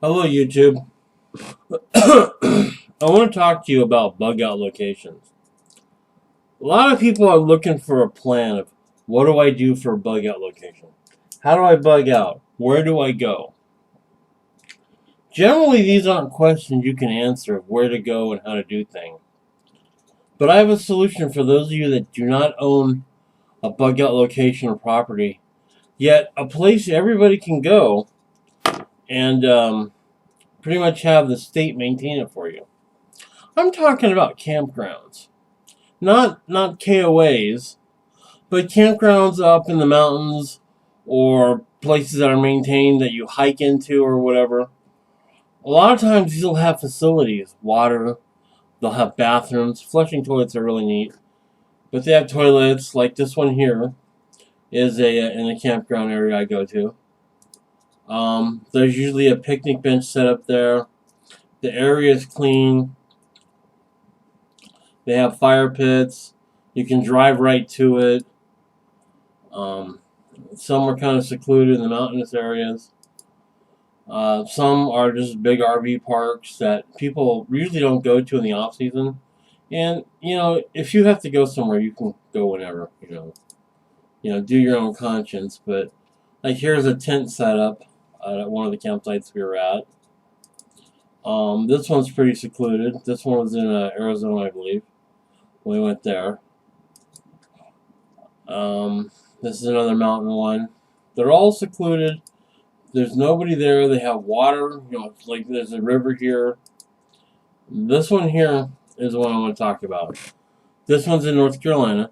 Hello, YouTube. I want to talk to you about bug out locations. A lot of people are looking for a plan of what do I do for a bug out location? How do I bug out? Where do I go? Generally, these aren't questions you can answer of where to go and how to do things. But I have a solution for those of you that do not own a bug out location or property, yet a place everybody can go and pretty much have the state maintain it for you. I'm talking about campgrounds. Not KOAs, but campgrounds up in the mountains or places that are maintained that you hike into or whatever. A lot of times these will have facilities, water, they'll have bathrooms. Flushing toilets are really neat. But they have toilets, like this one here is in a campground area I go to. There's usually a picnic bench set up there. The area is clean. They have fire pits. You can drive right to it. Some are kind of secluded in the mountainous areas. Some are just big RV parks that people usually don't go to in the off season. And if you have to go somewhere, you can go whenever. Do your own conscience. But like here's a tent setup at one of the campsites we were at. This one's pretty secluded. This one was in Arizona, I believe. We went there. This is another mountain one. They're all secluded. There's nobody there. They have water. It's like there's a river here. This one here is the one I want to talk about. This one's in North Carolina.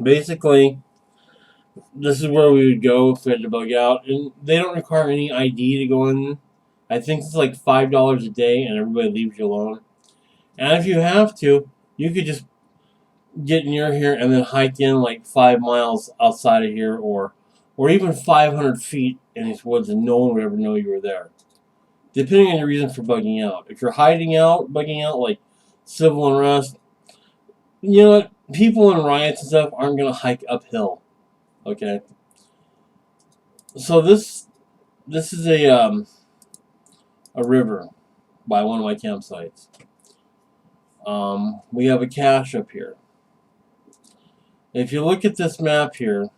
Basically, this is where we would go if we had to bug out. And they don't require any ID to go in. I think it's like $5 a day, and everybody leaves you alone. And if you have to, you could just get near here and then hike in like 5 miles outside of here, or even 500 feet in these woods, and no one would ever know you were there. Depending on your reason for bugging out. If you're hiding out, bugging out, like civil unrest, you know what? People in riots and stuff aren't going to hike uphill. Okay? So this is a river by one of my campsites. We have a cache up here. If you look at this map here,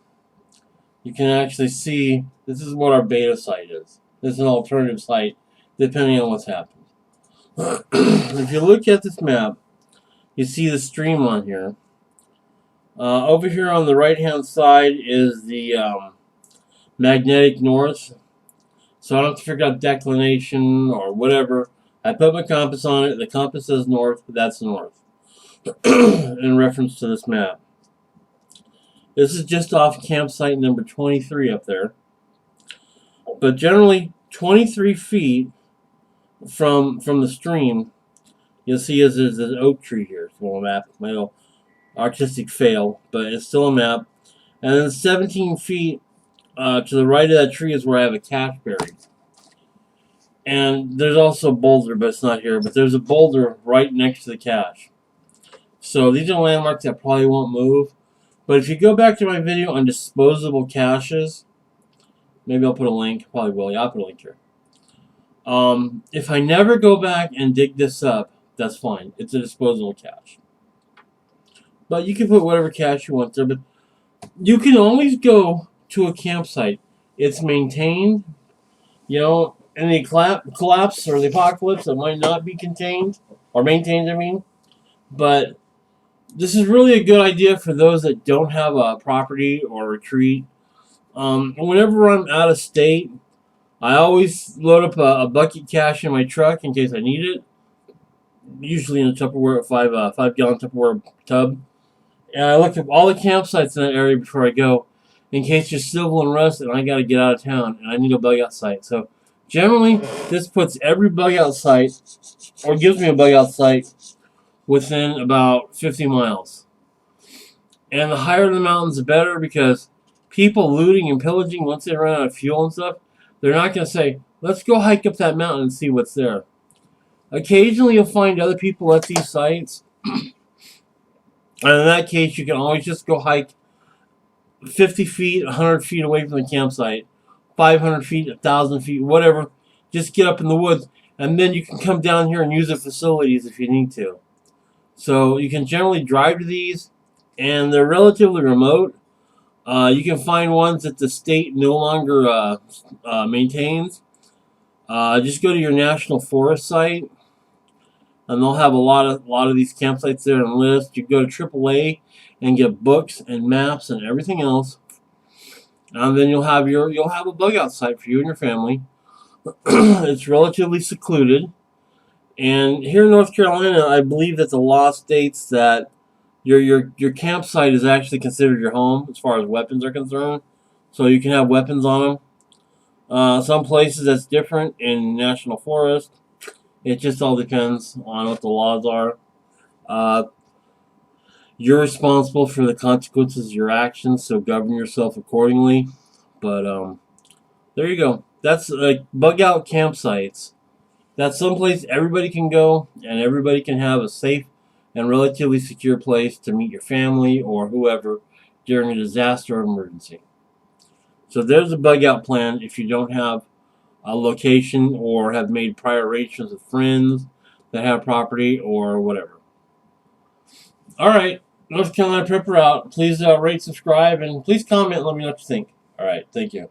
you can actually see this is what our beta site is. This is an alternative site depending on what's happened. If you look at this map, you see the stream on here. Over here on the right hand side is the magnetic north. So I don't have to figure out declination or whatever. I put my compass on it. The compass says north, but that's north. In reference to this map. This is just off campsite number 23 up there. But generally, 23 feet from the stream, you'll see there's an oak tree here. It's a little map. My little artistic fail, but it's still a map. And then 17 feet to the right of that tree is where I have a cache buried. And there's also a boulder, but it's not here. But there's a boulder right next to the cache. So these are landmarks that probably won't move. But if you go back to my video on disposable caches, maybe I'll put a link. Probably will. Yeah, I'll put a link here. If I never go back and dig this up, that's fine. It's a disposable cache. But you can put whatever cache you want there. But you can always go to a campsite. It's maintained. In the collapse or the apocalypse, it might not be contained. Or maintained, I mean. But this is really a good idea for those that don't have a property or retreat. Whenever I'm out of state, I always load up a bucket cache in my truck in case I need it. Usually in a Tupperware, 5-gallon Tupperware tub. And I look up all the campsites in that area before I go, in case there's civil unrest and I got to get out of town and I need a bug out site. So generally, this puts every bug out site, or gives me a bug out site, within about 50 miles. And the higher the mountains, the better, because people looting and pillaging, once they run out of fuel and stuff, they're not going to say, let's go hike up that mountain and see what's there. Occasionally you'll find other people at these sites. And in that case, you can always just go hike 50 feet, 100 feet away from the campsite. 500 feet, 1,000 feet, whatever. Just get up in the woods, and then you can come down here and use the facilities if you need to. So you can generally drive to these, and they're relatively remote. You can find ones that the state no longer maintains. Just go to your national forest site, and they'll have a lot of these campsites there on the list. You go to AAA and get books and maps and everything else, and then you'll have a bug out site for you and your family. It's relatively secluded, and here in North Carolina, I believe that the law states that your campsite is actually considered your home as far as weapons are concerned, so you can have weapons on them. Some places that's different in national forest. It just all depends on what the laws are. You're responsible for the consequences of your actions, so govern yourself accordingly. But there you go. That's like bug out campsites. That's someplace everybody can go and everybody can have a safe and relatively secure place to meet your family or whoever during a disaster or emergency. So there's a bug out plan if you don't have a location or have made prior arrangements with friends that have property or whatever. All right, North Carolina Prepper out. Please rate, subscribe, and please comment and let me know what you think. All right, thank you.